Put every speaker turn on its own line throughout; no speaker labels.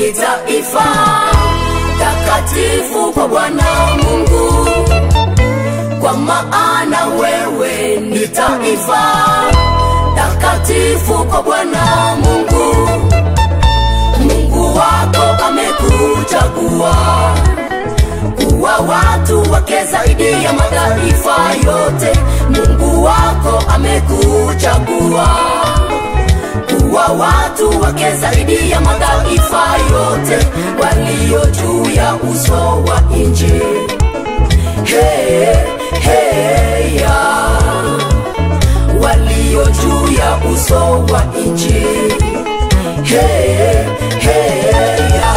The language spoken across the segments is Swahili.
ni taifa takatifu kwa Bwana Mungu, kwa maana wewe ni taifa takatifu kwa Bwana Mungu. Mungu wako amekuchagua kuwa watu wake zaidi ya mataifa yote. Mungu wako amekuchagua kuwa watu wake zaidi ya mataifa yote walio juu ya uso wa nchi. Hey, hey, ya walio juu ya uso wa nchi. Hey, hey, ya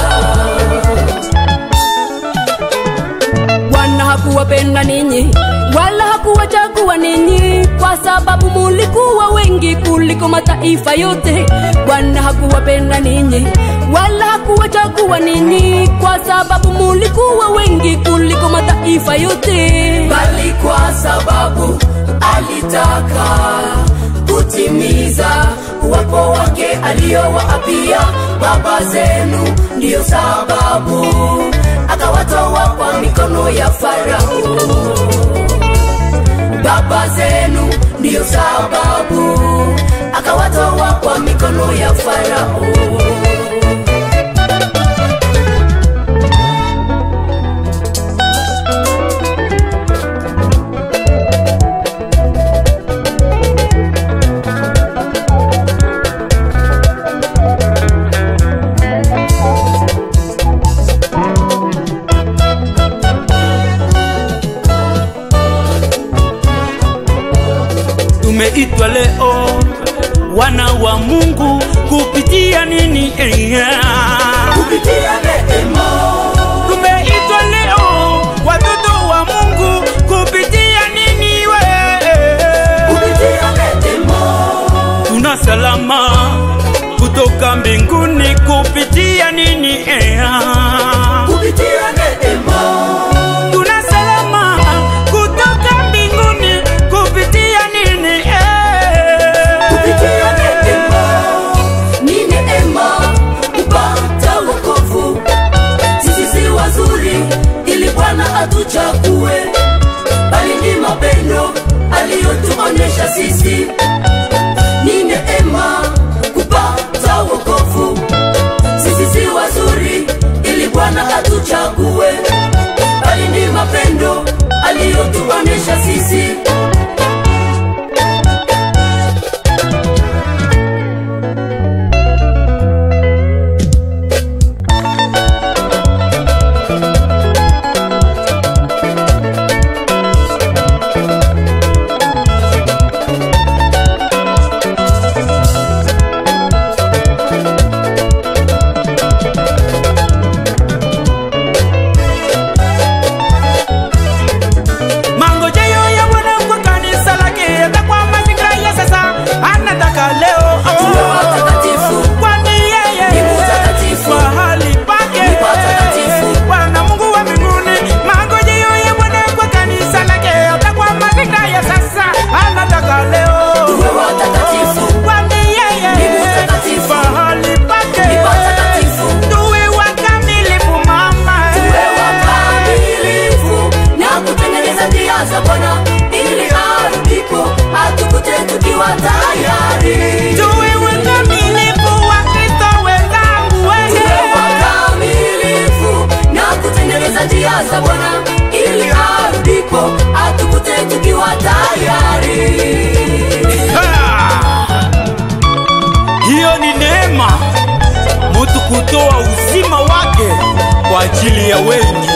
Bwana hakuwapenda ninyi wala hakuwachagua ninyi kwa sababu mulikuwa wengi kuliko mataifa yote. Bwana hakuwapenda ninyi wala hakuwachagua ninyi kwa sababu mulikuwa wengi kuliko mataifa yote, bali kwa sababu alitaka kutimiza uwapo wake aliowaapia baba zenu. Ndiyo sababu akawatoa kwa mikono ya Farao baba zenu. Ndiyo sababu akawatoa kwa mikono ya Farao.
Tumeitwa leo wana wa Mungu kupitia nini?
Kupitia neema.
Tumeitwa leo watoto wa Mungu kupitia nini?
Kupitia neema.
Tuna salama kutoka mbinguni kupitia nini?
Kupitia neema.
Tuna salama kutoka mbinguni kupitia nini?
Kupitia neema. Ni neema kupata wokovu. Sisi si wazuri ili Bwana atuchague, bali ni mapendo aliyotuonesha sisi. Ni neema kupata wokovu. Sisi si wazuri ili Bwana atuchague, bali ni mapendo aliyotuonesha sisi. Za Bwana ili arudipo atukute tukiwa tayari.
Hiyo ni neema, mtu kutoa uzima wake kwa ajili ya wengi.